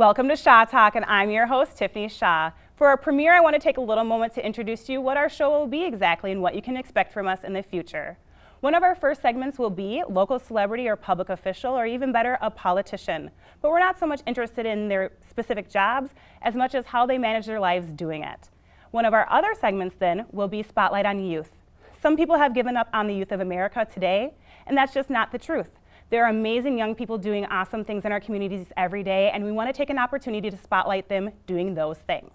Welcome to Shaw Talk, and I'm your host, Tiffany Shaw. For our premiere, I want to take a little moment to introduce to you what our show will be exactly and what you can expect from us in the future. One of our first segments will be local celebrity or public official, or even better, a politician. But we're not so much interested in their specific jobs as much as how they manage their lives doing it. One of our other segments then will be Spotlight on Youth. Some people have given up on the youth of America today, and that's just not the truth. There are amazing young people doing awesome things in our communities every day, and we want to take an opportunity to spotlight them doing those things.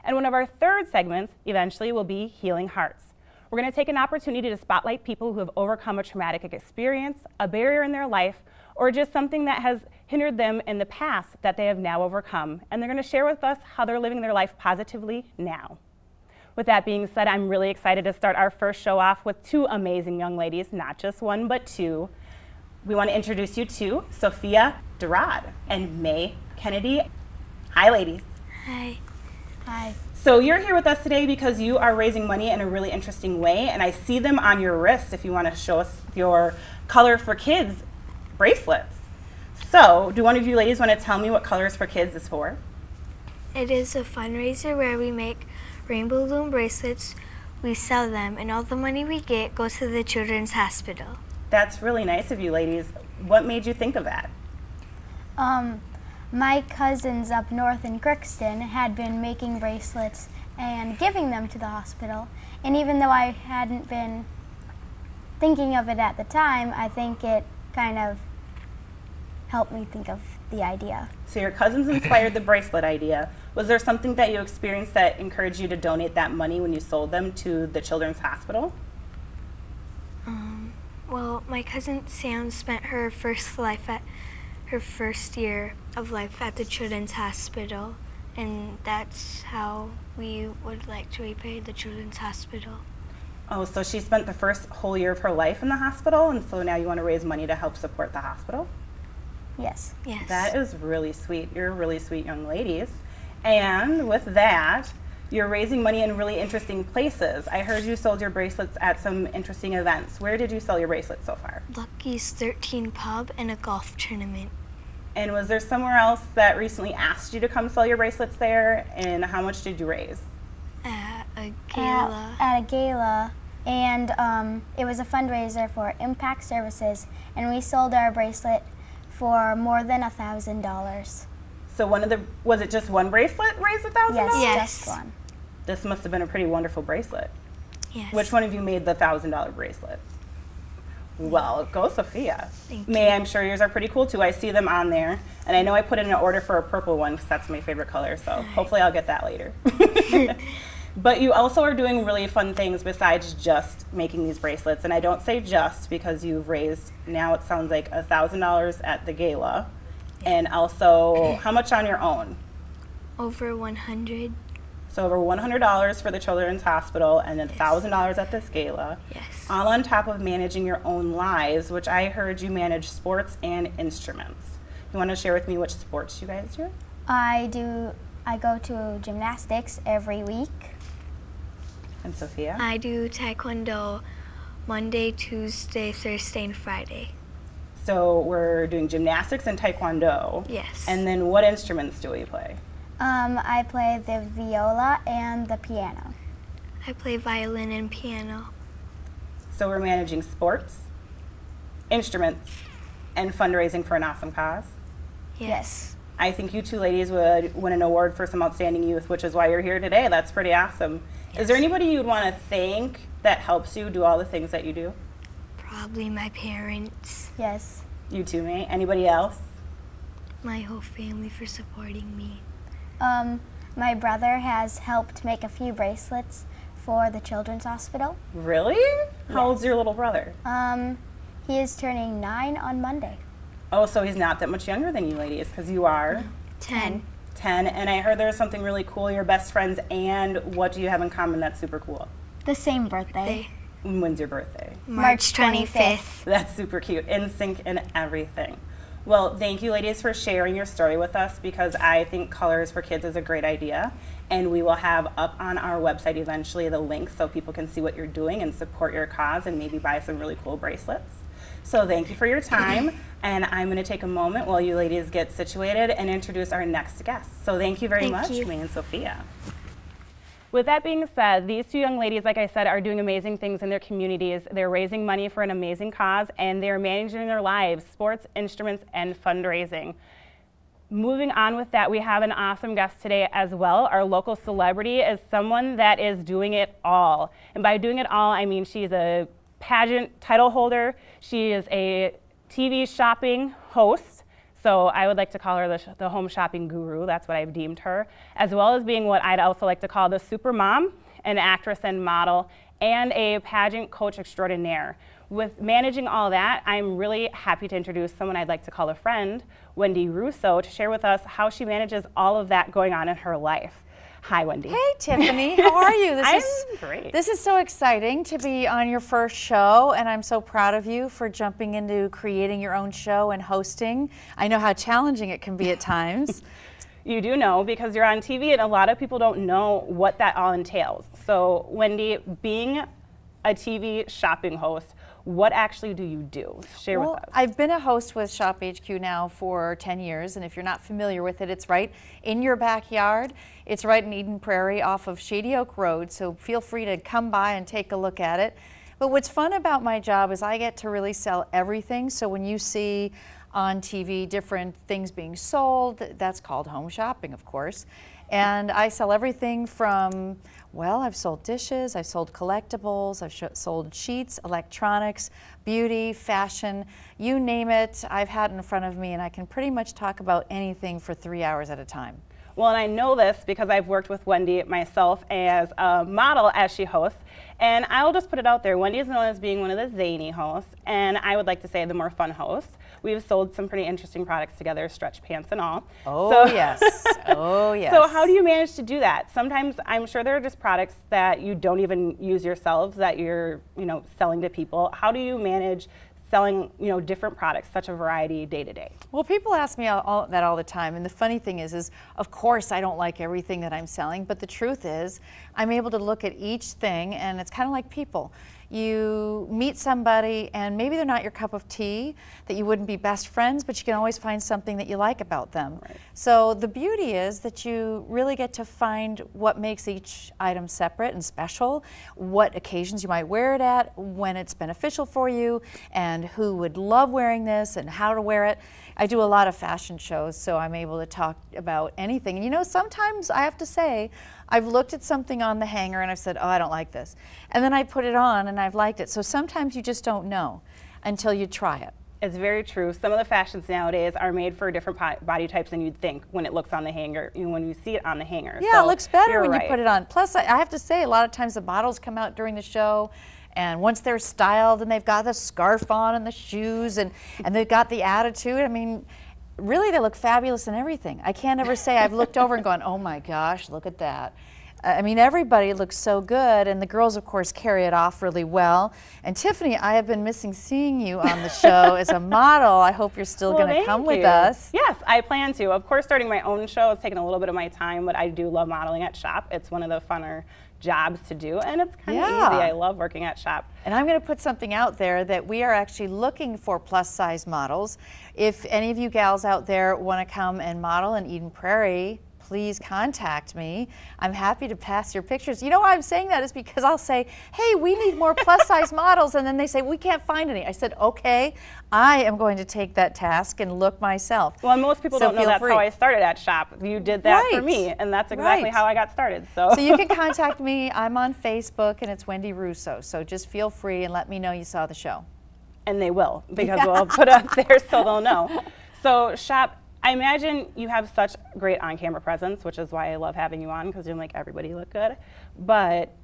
And one of our third segments eventually will be Healing Hearts. We're going to take an opportunity to spotlight people who have overcome a traumatic experience, a barrier in their life, or just something that has hindered them in the past that they have now overcome. And they're going to share with us how they're living their life positively now. With that being said, I'm really excited to start our first show off with two amazing young ladies, not just one, but two. We want to introduce you to Sophia Durad and May Kennedy. Hi, ladies. Hi. Hi. So you're here with us today because you are raising money in a really interesting way, and I see them on your wrist if you want to show us your Color for Kids bracelets. So, do one of you ladies want to tell me what Colors for Kids is for? It is a fundraiser where we make rainbow balloon bracelets, we sell them, and all the money we get goes to the Children's Hospital. That's really nice of you ladies. What made you think of that? My cousins up north in Crookston had been making bracelets and giving them to the hospital. And even though I hadn't been thinking of it at the time, I think it kind of helped me think of the idea. So your cousins inspired the bracelet idea. Was there something that you experienced that encouraged you to donate that money when you sold them to the Children's Hospital? Well, my cousin Sam spent her first year of life at the Children's Hospital, and that's how we would like to repay the Children's Hospital. Oh, so she spent the first whole year of her life in the hospital, and so now you want to raise money to help support the hospital? Yes. Yes. That is really sweet. You're really sweet young ladies. And with that, you're raising money in really interesting places. I heard you sold your bracelets at some interesting events. Where did you sell your bracelets so far? Lucky's 13 Pub and a golf tournament. And was there somewhere else that recently asked you to come sell your bracelets there? And how much did you raise? At a gala. At a gala, and it was a fundraiser for Impact Services, and we sold our bracelet for more than $1,000. So was it just one bracelet raised $1,000? Yes, just one. This must have been a pretty wonderful bracelet. Yes. Which one of you made the $1,000 bracelet? Well, go Sophia. Thank May, you. I'm sure yours are pretty cool too. I see them on there. And I know I put in an order for a purple one because that's my favorite color, so hopefully I'll get that later. But you also are doing really fun things besides just making these bracelets. And I don't say just because you've raised, now it sounds like $1,000 at the gala. And also, how much on your own? Over 100. So over $100 for the Children's Hospital and then $1,000 at this gala. Yes. All on top of managing your own lives, which I heard you manage sports and instruments. You want to share with me which sports you guys do? I go to gymnastics every week. And Sophia? I do Taekwondo Monday, Tuesday, Thursday, and Friday. So we're doing gymnastics and Taekwondo. Yes. And then what instruments do we play? I play the viola and the piano. I play violin and piano. So we're managing sports, instruments, and fundraising for an awesome cause. Yes. I think you two ladies would win an award for some outstanding youth, which is why you're here today. That's pretty awesome. Yes. Is there anybody you'd want to thank that helps you do all the things that you do? Probably my parents. Yes. You too, May. Anybody else? My whole family for supporting me. My brother has helped make a few bracelets for the Children's Hospital. Really? How old's your little brother? He is turning 9 on Monday. Oh, so he's not that much younger than you ladies, because you are 10. 10. And I heard there's something really cool. You're best friends, and what do you have in common that's super cool? The same birthday. When's your birthday? March 25th. That's super cute. In sync and everything. Well, thank you ladies for sharing your story with us, because I think Colors for Kids is a great idea. And we will have up on our website eventually the link so people can see what you're doing and support your cause and maybe buy some really cool bracelets. So thank you for your time, and I'm going to take a moment while you ladies get situated and introduce our next guest. So thank you very much, me and Sophia. With that being said, these two young ladies, like I said, are doing amazing things in their communities. They're raising money for an amazing cause, and they're managing their lives, sports, instruments, and fundraising. Moving on with that, we have an awesome guest today as well. Our local celebrity is someone that is doing it all. And by doing it all, I mean she's a pageant title holder. She is a TV shopping host. So I would like to call her the home shopping guru. That's what I've deemed her, as well as being what I'd also like to call the super mom, an actress and model, and a pageant coach extraordinaire. With managing all that, I'm really happy to introduce someone I'd like to call a friend, Wendy Russo, to share with us how she manages all of that going on in her life. Hi, Wendy. Hey, Tiffany. How are you? I'm great. This is so exciting to be on your first show, and I'm so proud of you for jumping into creating your own show and hosting. I know how challenging it can be at times. You do know, because you're on TV, and a lot of people don't know what that all entails. So, Wendy, being a TV shopping host, what actually do you do? Share with us. I've been a host with Shop HQ now for 10 years, and if you're not familiar with it, it's right in your backyard. It's right in Eden Prairie off of Shady Oak Road, so feel free to come by and take a look at it. But what's fun about my job is I get to really sell everything. So when you see on TV different things being sold, that's called home shopping, of course. And I sell everything from, well, I've sold dishes, I've sold collectibles, I've sold sheets, electronics, beauty, fashion, you name it, I've had it in front of me, and I can pretty much talk about anything for 3 hours at a time. Well, and I know this because I've worked with Wendy myself as a model as she hosts, and I'll just put it out there, Wendy is known as being one of the zany hosts, and I would like to say the more fun host. We've sold some pretty interesting products together, stretch pants and all. Oh, yes. Oh, yes. So how do you manage to do that? Sometimes I'm sure there are just products that you don't even use yourselves that you're, selling to people. How do you manage selling, different products, such a variety day to day? Well, people ask me that all the time, and the funny thing is of course I don't like everything that I'm selling, but the truth is I'm able to look at each thing, and it's kind of like people. You meet somebody and maybe they're not your cup of tea, that you wouldn't be best friends, but you can always find something that you like about them. Right. So the beauty is that you really get to find what makes each item separate and special, what occasions you might wear it at, when it's beneficial for you, and who would love wearing this and how to wear it. I do a lot of fashion shows, so I'm able to talk about anything. And sometimes I have to say, I've looked at something on the hanger and I've said, oh, I don't like this. And then I put it on and I've liked it. So sometimes you just don't know until you try it. It's very true. Some of the fashions nowadays are made for different body types than you'd think when it looks on the hanger, when you see it on the hanger. Yeah, it looks better when right. you put it on. Plus, I have to say, a lot of times the models come out during the show, and once they're styled and they've got the scarf on and the shoes and they've got the attitude, I mean, really they look fabulous in everything. I can't ever say I've looked over and gone, oh my gosh, look at that. I mean, everybody looks so good, and the girls, of course, carry it off really well. And Tiffany, I have been missing seeing you on the show as a model. I hope you're still going to come with us. Yes, I plan to. Of course, starting my own show has taken a little bit of my time, but I do love modeling at Shop. It's one of the funner jobs to do, and it's kind of easy. I love working at Shop. And I'm going to put something out there that we are actually looking for plus-size models. If any of you gals out there want to come and model in Eden Prairie, please contact me. I'm happy to pass your pictures. You know why I'm saying that is because I'll say, hey, we need more plus-size models, and then they say, we can't find any. I said, okay, I am going to take that task and look myself. Well, and most people don't know that's how I started at Shop. You did that for me, and that's exactly how I got started. So you can contact me. I'm on Facebook, and it's Wendy Russo. So just feel free and let me know you saw the show. And they will, because we'll put it up there so they'll know. So Shop, I imagine you have such great on-camera presence, which is why I love having you on, because you make everybody look good. But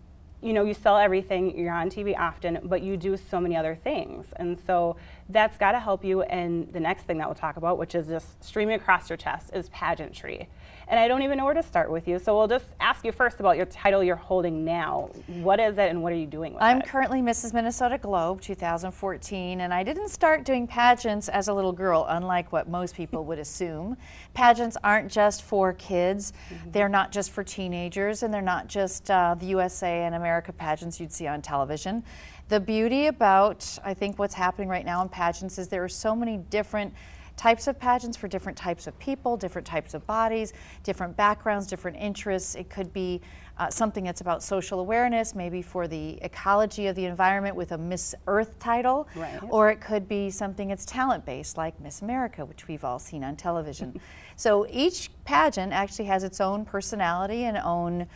you sell everything, you're on TV often, but you do so many other things. And so that's got to help you. And the next thing that we'll talk about, which is just streaming across your chest, is pageantry. And I don't even know where to start with you. So we'll just ask you first about your title you're holding now. What is it and what are you doing with it? I'm currently Mrs. Minnesota Globe 2014, and I didn't start doing pageants as a little girl, unlike what most people would assume. Pageants aren't just for kids. They're not just for teenagers, and they're not just the USA and America America pageants you'd see on television. The beauty about, I think, what's happening right now in pageants is there are so many different types of pageants for different types of people, different types of bodies, different backgrounds, different interests. It could be something that's about social awareness, maybe for the ecology of the environment with a Miss Earth title, right. Or it could be something that's talent-based like Miss America, which we've all seen on television. So each pageant actually has its own personality and own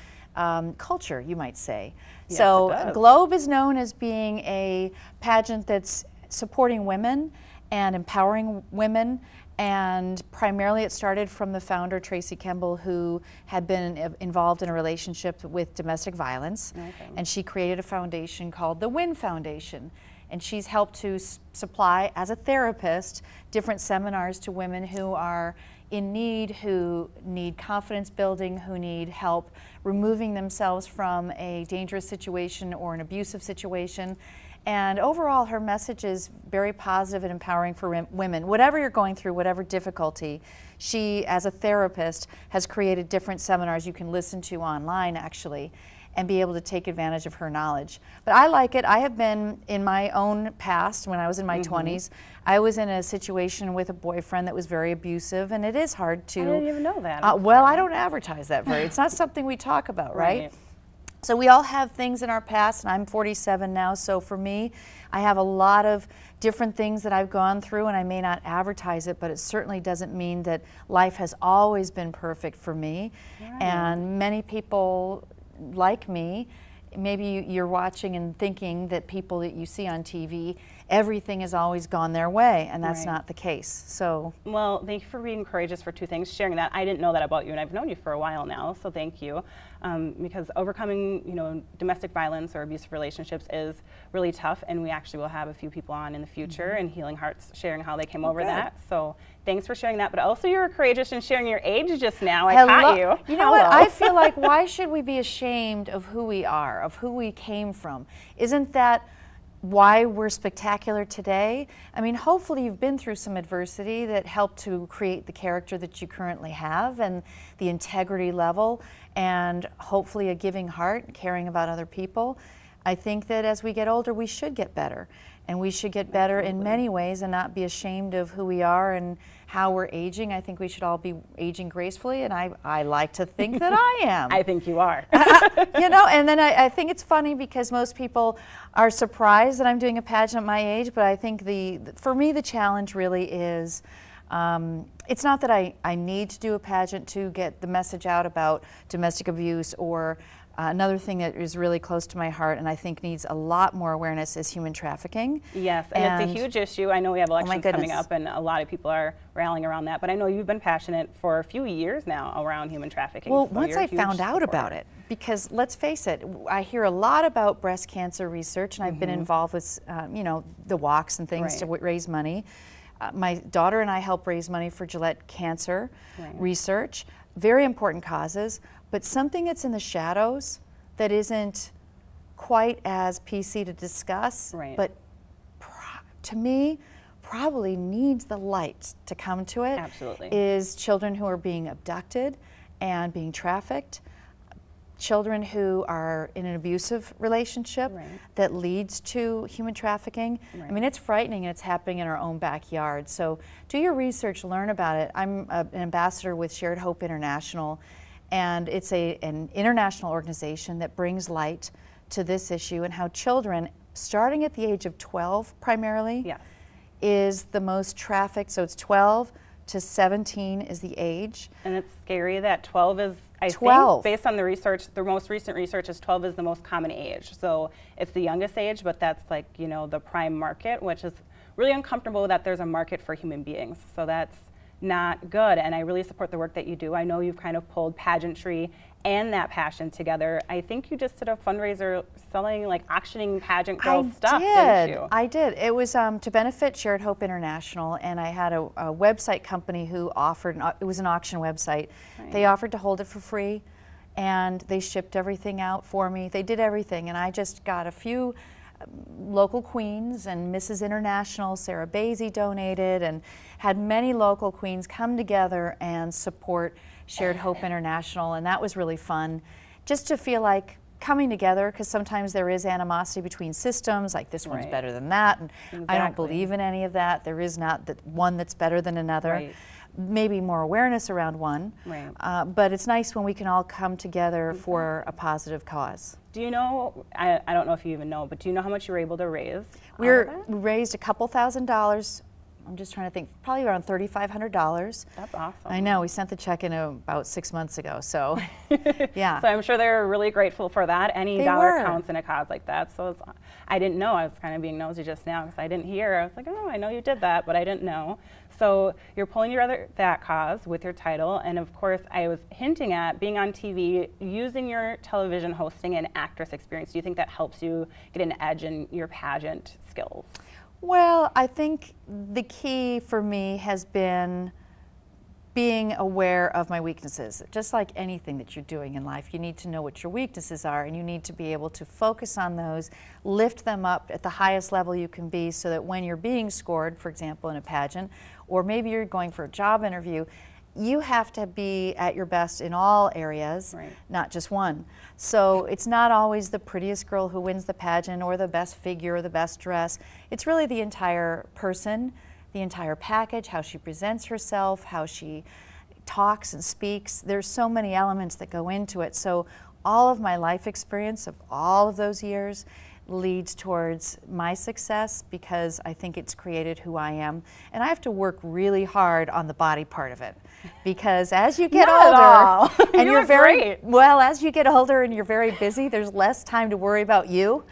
culture, you might say. Yes, so Globe is known as being a pageant that's supporting women and empowering women, and primarily it started from the founder, Tracy Kemble, who had been involved in a relationship with domestic violence, and she created a foundation called the Win Foundation, and she's helped to supply, as a therapist, different seminars to women who are in need, who need confidence building, who need help removing themselves from a dangerous situation or an abusive situation. And overall, her message is very positive and empowering for women. Whatever you're going through, whatever difficulty, she, as a therapist, has created different seminars you can listen to online, actually, and be able to take advantage of her knowledge. But I like it. I have been, in my own past, when I was in my 20s, I was in a situation with a boyfriend that was very abusive, and it is hard to... I didn't even know that. Well, I don't advertise that very. It's not something we talk about, right? So we all have things in our past, and I'm 47 now, so for me, I have a lot of different things that I've gone through, and I may not advertise it, but it certainly doesn't mean that life has always been perfect for me. Right. And many people like me, maybe you're watching and thinking that people that you see on TV, everything has always gone their way, and that's not the case. So, well, thank you for being courageous for two things, sharing that. I didn't know that about you, and I've known you for a while now, so thank you. Because overcoming, domestic violence or abusive relationships is really tough, and we actually will have a few people on in the future and Healing Hearts sharing how they came over that. So thanks for sharing that, but also you were courageous in sharing your age just now. I caught you. You know what? I feel like, why should we be ashamed of who we are, of who we came from? Isn't that why we're spectacular today? I mean, hopefully you've been through some adversity that helped to create the character that you currently have, and the integrity level, and hopefully a giving heart, caring about other people. I think that as we get older, we should get better, and we should get better in many ways and not be ashamed of who we are and how we're aging. I think we should all be aging gracefully, and I like to think that I am. I think you are. And then I think it's funny because most people are surprised that I'm doing a pageant at my age, but I think for me the challenge really is, it's not that I need to do a pageant to get the message out about domestic abuse, or another thing that is really close to my heart and I think needs a lot more awareness is human trafficking. Yes, and it's a huge issue. I know we have elections coming up and a lot of people are rallying around that, but I know you've been passionate for a few years now around human trafficking. Well, once I found out about it, because let's face it, I hear a lot about breast cancer research, and I've been involved with, the walks and things to raise money. My daughter and I help raise money for Gillette Cancer research. Very important causes, but something that's in the shadows that isn't quite as PC to discuss, but to me, probably needs the light to come to it, is children who are being abducted and being trafficked, children who are in an abusive relationship that leads to human trafficking. I mean, it's frightening, and it's happening in our own backyard. So do your research, learn about it. I'm an ambassador with Shared Hope International, and it's an international organization that brings light to this issue and how children, starting at the age of 12 primarily, is the most trafficked. So it's 12 to 17 is the age. And it's scary that 12 is, I think, based on the research, the most recent research is 12 is the most common age. So it's the youngest age, but that's like, the prime market, which is really uncomfortable that there's a market for human beings. So that's not good, and I really support the work that you do. I know you've kind of pulled pageantry and that passion together. I think you just did a fundraiser selling, auctioning pageant girl stuff, didn't you? I did. It was to benefit Shared Hope International, and I had a website company who offered, it was an auction website. They offered to hold it for free, and they shipped everything out for me. They did everything, and I just got a few local queens, and Mrs. International, Sarah Basie donated, and had many local queens come together and support Shared Hope International, and that was really fun, just to feel like coming together, because sometimes there is animosity between systems, like this one's Right. better than that, and I don't Exactly. believe in any of that. There is not that one that's better than another. Right. Maybe more awareness around one, Right. but it's nice when we can all come together for a positive cause. Do you know, I don't know if you even know, but do you know how much you were able to raise? We out of that? raised a couple $1,000s. I'm just trying to think, probably around $3,500. That's awesome. I know, we sent the check in about 6 months ago, so yeah. So I'm sure they're really grateful for that. Any They dollar were. counts in a cause like that. So I didn't know. I was kind of being nosy just now because I didn't hear. I was like, oh, I know you did that, but I didn't know. So you're pulling together that cause with your title, and of course I was hinting at being on TV, using your television hosting and actress experience. Do you think that helps you get an edge in your pageant skills? Well, I think the key for me has been being aware of my weaknesses. Just like anything that you're doing in life, you need to know what your weaknesses are, and you need to be able to focus on those, lift them up at the highest level you can be, so that when you're being scored, for example, in a pageant, or maybe you're going for a job interview, you have to be at your best in all areas, Right. not just one. So it's not always the prettiest girl who wins the pageant or the best figure or the best dress. It's really the entire person, the entire package, how she presents herself, how she talks and speaks. There's so many elements that go into it. So all of my life experience of all of those years leads towards my success, because I think it's created who I am. And I have to work really hard on the body part of it, because as you get Not at all. older and You you're look very great. well, as you get older and you're very busy, there's less time to worry about you.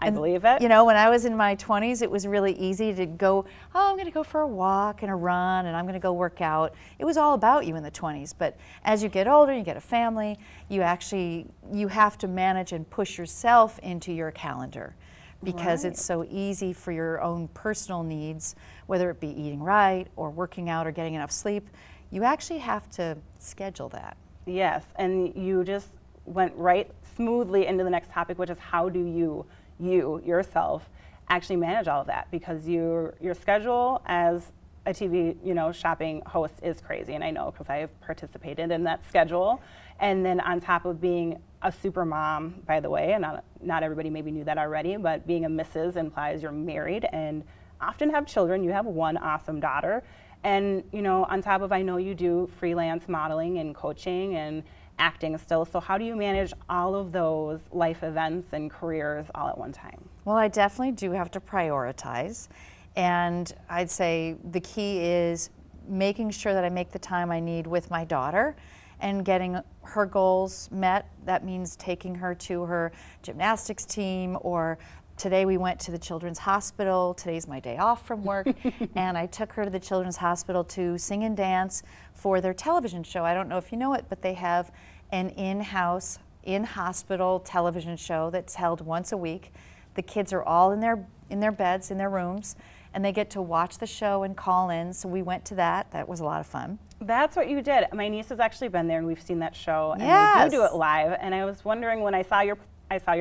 I believe it. You know, when I was in my 20s, it was really easy to go, oh, I'm going to go for a walk and a run, and I'm going to go work out. It was all about you in the 20s. But as you get older, you get a family, you have to manage and push yourself into your calendar, because Right. it's so easy for your own personal needs, whether it be eating right or working out or getting enough sleep. You actually have to schedule that. Yes, and you just went right smoothly into the next topic, which is how do you yourself actually manage all of that, because your schedule as a TV shopping host is crazy, and I know because I have participated in that schedule. And then on top of being a super mom, by the way, and not everybody maybe knew that already, but being a Mrs. implies you're married and often have children. You have one awesome daughter, and on top of, I know you do freelance modeling and coaching and acting still. So how do you manage all of those life events and careers all at one time? Well, I definitely do have to prioritize, and I'd say the key is making sure that I make the time I need with my daughter and getting her goals met. That means taking her to her gymnastics team, or today we went to the Children's Hospital. Today's my day off from work, and I took her to the Children's Hospital to sing and dance for their television show. I don't know if you know it, but they have an in-house, in-hospital television show that's held once a week. The kids are all in their beds, in their rooms, and they get to watch the show and call in. So we went to that. That was a lot of fun. That's what you did. My niece has actually been there, and we've seen that show, and Yes. they do it live. And I was wondering when I saw your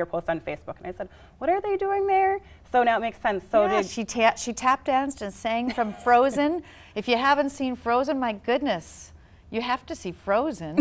post on Facebook, and I said, "What are they doing there?" So now it makes sense. So Yeah, did she tap danced and sang from Frozen. If you haven't seen Frozen, my goodness, you have to see Frozen.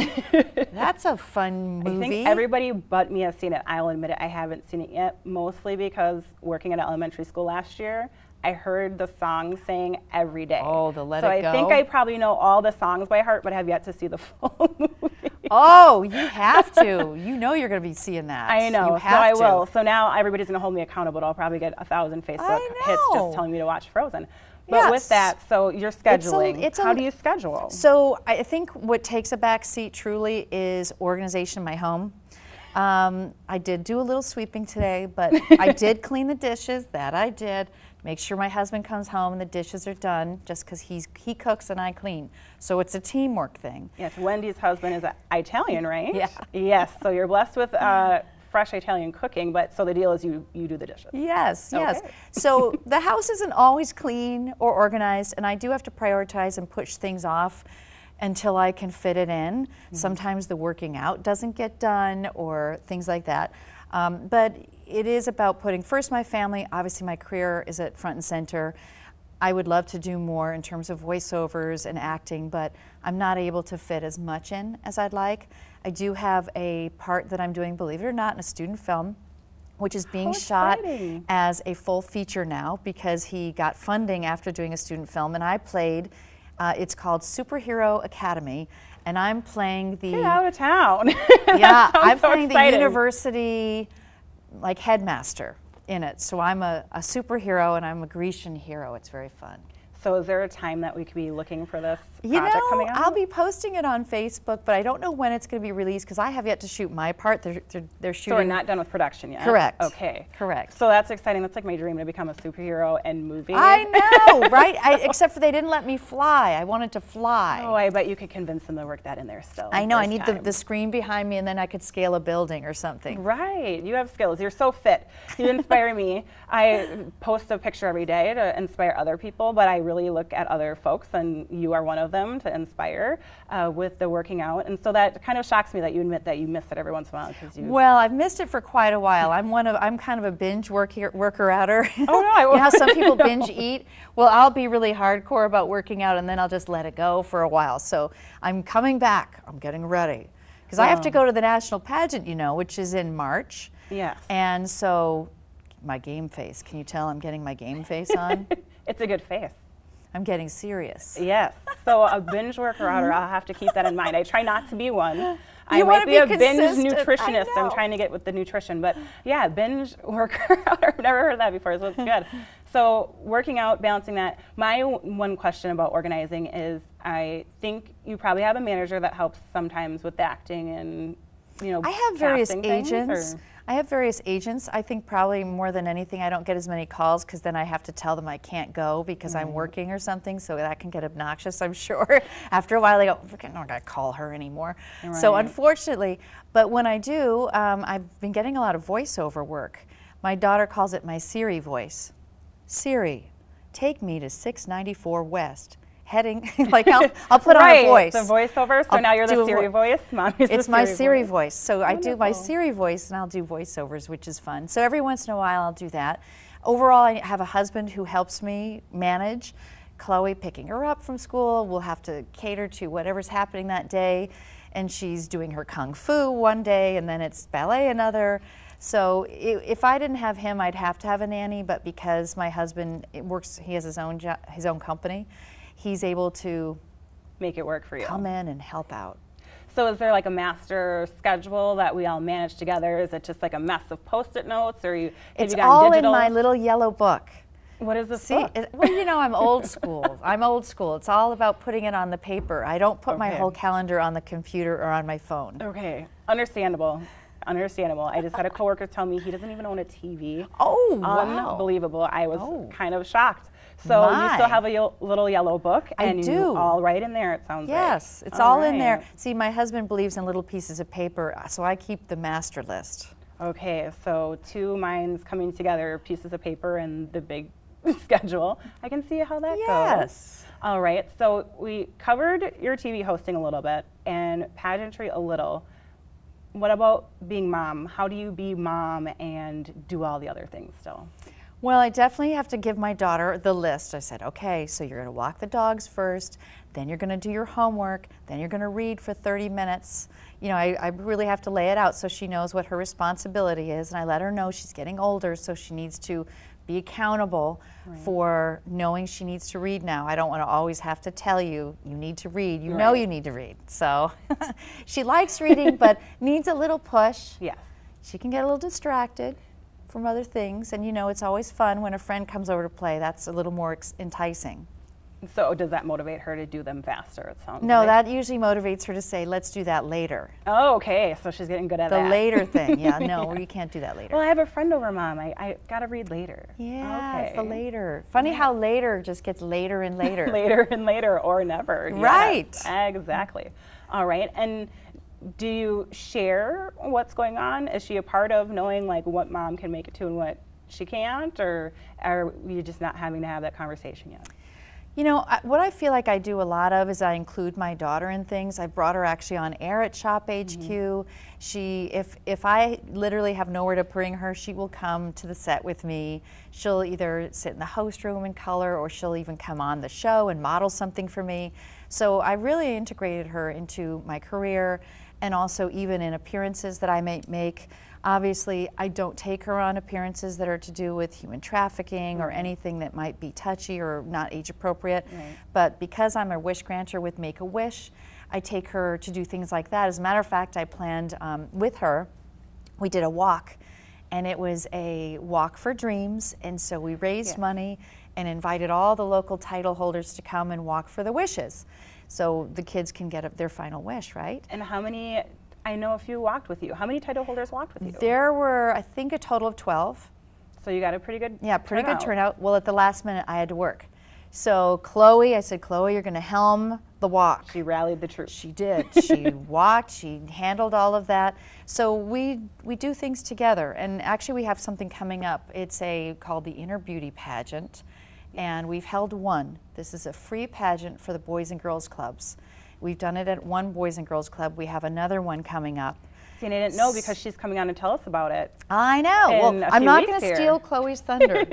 That's a fun movie. I think everybody but me has seen it. I'll admit it, I haven't seen it yet, mostly because working at an elementary school last year, I heard the song sang every day. Oh, the Let so It Go. I think I probably know all the songs by heart, but have yet to see the full movie. Oh, you have to. You know you're going to be seeing that. I know, You so I have to. will. So now everybody's going to hold me accountable. I'll probably get 1,000 Facebook hits know. just telling me to watch Frozen. But with Yes. that, so you're scheduling. it's a- How do you schedule? So I think what takes a back seat truly is organization in my home. I did do a little sweeping today, but I did clean the dishes. That I did. Make sure my husband comes home and the dishes are done, just because he cooks and I clean. So it's a teamwork thing. Yes, Wendy's husband is Italian, right? Yeah. Yes, so you're blessed with fresh Italian cooking, but so the deal is you do the dishes. Yes, yes. Okay. So the house isn't always clean or organized, and I do have to prioritize and push things off until I can fit it in. Mm-hmm. Sometimes the working out doesn't get done or things like that. But it is about putting first my family. Obviously my career is at front and center. I would love to do more in terms of voiceovers and acting, but I'm not able to fit as much in as I'd like. I do have a part that I'm doing, believe it or not, in a student film, which is being shot as a full feature now because he got funding after doing a student film, and I played, it's called Superhero Academy, and I'm playing the— Get out of town. Yeah, I'm so playing exciting. the university like headmaster in it. So I'm a superhero and I'm a Grecian hero. It's very fun. So is there a time that we could be looking for this You project know, coming out? I'll be posting it on Facebook, but I don't know when it's going to be released because I have yet to shoot my part. They're shooting. So we're not done with production yet? Correct. Okay. Correct. So that's exciting. That's like my dream, to become a superhero and movie. I know, right? Except for they didn't let me fly. I wanted to fly. Oh, I bet you could convince them to work that in there still. I know. I first need time. the screen behind me, and then I could scale a building or something. Right. You have skills. You're so fit. You inspire me. I post a picture every day to inspire other people, but I really look at other folks, and you are one of them to inspire with the working out. And so that kind of shocks me that you admit that you miss it every once in a while. Because you. Well, I've missed it for quite a while. I'm kind of a binge worker-outer. Oh no! You know how some people binge eat? Well, I'll be really hardcore about working out, and then I'll just let it go for a while. So I'm coming back. I'm getting ready because I have to go to the national pageant, you know, which is in March. Yes. And so my game face. Can you tell I'm getting my game face on? It's a good face. I'm getting serious. Yes. So a binge worker-outer, I'll have to keep that in mind. I try not to be one. I You might wanna be be a binge consistent. nutritionist. I know. I'm trying to get with the nutrition, but yeah, binge worker-outer. I've never heard that before, so it's good. So working out, balancing that. My one question about organizing is, I think you probably have a manager that helps sometimes with the acting and, you know, I have various casting things, agents. or- I have various agents. I think probably more than anything, I don't get as many calls because then I have to tell them I can't go because I'm working or something. So that can get obnoxious, I'm sure. After a while, they go, I'm not going to call her anymore. So Right. unfortunately, but when I do, I've been getting a lot of voiceover work. My daughter calls it my Siri voice. Siri, take me to 694 West. Heading, like I'll put on a voice. The voiceover. So I'll now you're do the a Siri voice. Mom is It's the my Siri Siri voice. voice. So I do my Wonderful. Siri voice and I'll do voiceovers, which is fun. So every once in a while I'll do that. Overall, I have a husband who helps me manage. Chloe picking her up from school. We'll have to cater to whatever's happening that day. And she's doing her kung fu one day and then it's ballet another. So if I didn't have him, I'd have to have a nanny. But because my husband works, he has his own company, he's able to Make it work for you. come in and help out. So is there like a master schedule that we all manage together? Is it just like a mess of Post-it notes, or have It's you got all digital? in my little yellow book. What is this See, book? well, you know, I'm old school. I'm old school. It's all about putting it on the paper. I don't put my Okay. whole calendar on the computer or on my phone. Okay, understandable. Understandable. I just had a coworker tell me he doesn't even own a TV. Oh, wow. Unbelievable. I was Oh. kind of shocked. So you still My. have a little yellow book, I and you do. all write in there, it sounds like. Yes, it's all in there. right. See, my husband believes in little pieces of paper, so I keep the master list. Okay, so two minds coming together, pieces of paper and the big schedule. I can see how that goes. Yes. All right, so we covered your TV hosting a little bit and pageantry a little. What about being mom? How do you be mom and do all the other things still? Well, I definitely have to give my daughter the list. I said, okay, so you're going to walk the dogs first, then you're going to do your homework, then you're going to read for 30 minutes. You know, I really have to lay it out so she knows what her responsibility is, and I let her know she's getting older, so she needs to be accountable for knowing she needs to read now. I don't want to always have to tell you, you need to read. You know you need to read. So she likes reading, but needs a little push. Yes. She can get a little distracted from other things, and you know, it's always fun when a friend comes over to play. That's a little more enticing. So does that motivate her to do them faster, it sounds No, like? that usually motivates her to say, let's do that later. Oh, okay, so she's getting good at The that. later thing, yeah, no, you can't do that later. Well, I have a friend over, Mom. I got to read later. Yeah, it's the Okay. later. Funny how later just gets later and later. Later and later, or never. Yes, Right. exactly. All right, and do you share what's going on? Is she a part of knowing like what Mom can make it to and what she can't, or are you just not having to have that conversation yet? You know, what I feel like I do a lot of is I include my daughter in things. I brought her actually on air at Shop HQ. She, if I literally have nowhere to bring her, she will come to the set with me. She'll either sit in the host room and color, or she'll even come on the show and model something for me. So I really integrated her into my career, and also even in appearances that I may make. Obviously, I don't take her on appearances that are to do with human trafficking or anything that might be touchy or not age appropriate. But because I'm a wish granter with Make-A-Wish, I take her to do things like that. As a matter of fact, I planned with her, we did a walk, and it was a walk for dreams, and so we raised money and invited all the local title holders to come and walk for the wishes. So the kids can get their final wish, right? And how many, I know a few walked with you. How many title holders walked with you? There were, I think, a total of 12. So you got a pretty good pretty good turnout. Well, at the last minute, I had to work. So Chloe, I said, Chloe, you're going to helm the walk. She rallied the troops. She did. She walked. She handled all of that. So we do things together. And actually, we have something coming up. It's called the Inner Beauty Pageant, and we've held one. This is a free pageant for the Boys and Girls Clubs. We've done it at one Boys and Girls Club. We have another one coming up. See, and I didn't know because she's coming on to tell us about it. I know. Well, I'm not going to steal Chloe's thunder.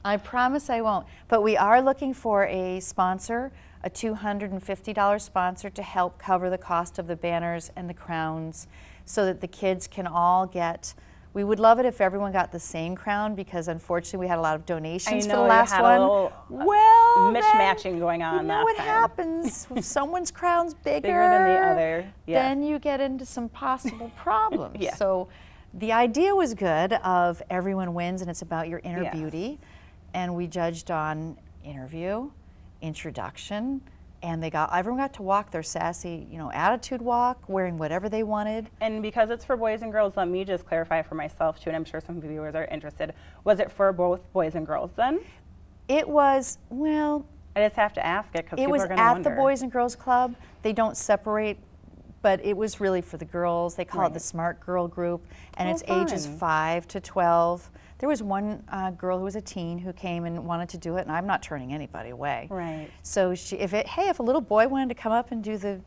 I promise I won't. But we are looking for a sponsor, a $250 sponsor to help cover the cost of the banners and the crowns so that the kids can all get, we would love it if everyone got the same crown because unfortunately we had a lot of donations for the last one. Well, mismatching going on. You know what happens if someone's crown's bigger than the other. Then you get into some possible problems. So the idea was good of everyone wins and it's about your inner beauty. And we judged on interview, introduction, and everyone got to walk their sassy, attitude walk, wearing whatever they wanted. And because it's for boys and girls, let me just clarify for myself too, and I'm sure some viewers are interested. Was it for both boys and girls then? It was, well, I just have to ask it because people are going to wonder. It wonder. was at the Boys and Girls Club. They don't separate, but it was really for the girls. They call it the Smart Girl Group, and it's ages 5 to 12. There was one girl who was a teen who came and wanted to do it, and I'm not turning anybody away. Right. So if a little boy wanted to come up and do the,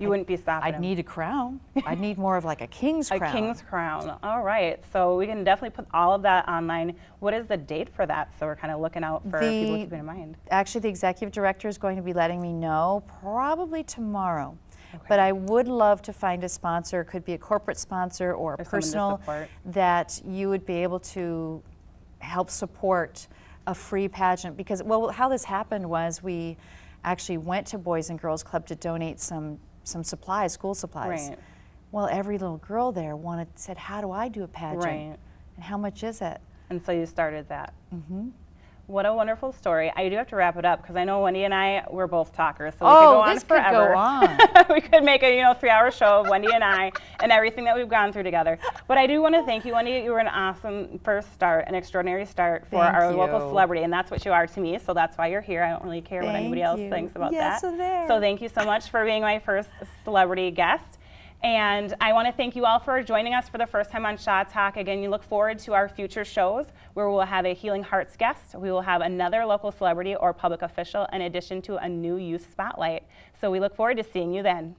you wouldn't be stopping him. I'd need a crown. I'd need more of like a king's crown. A king's crown. All right. So we can definitely put all of that online. What is the date for that? So we're kind of looking out for people keeping in mind. Actually, the executive director is going to be letting me know probably tomorrow. Okay. But I would love to find a sponsor. It could be a corporate sponsor or a personal that you would be able to help support a free pageant. Because, well, how this happened was we actually went to Boys and Girls Club to donate some supplies, school supplies. Right. Well, every little girl there said, how do I do a pageant? Right. And how much is it? And so you started that. Mm-hmm. What a wonderful story. I do have to wrap it up because I know Wendy and I, we're both talkers, so we could go on forever. Could go on. We could make a 3-hour show of Wendy and I and everything that we've gone through together. But I do want to thank you, Wendy. You were an awesome first start, an extraordinary start for our local celebrity, and that's what you are to me, so that's why you're here. I don't really care what anybody else thinks about that. So thank you so much for being my first celebrity guest. And I want to thank you all for joining us for the first time on Shaw Talk. Again, you look forward to our future shows where we'll have a Healing Hearts guest. We will have another local celebrity or public official in addition to a new youth spotlight. So we look forward to seeing you then.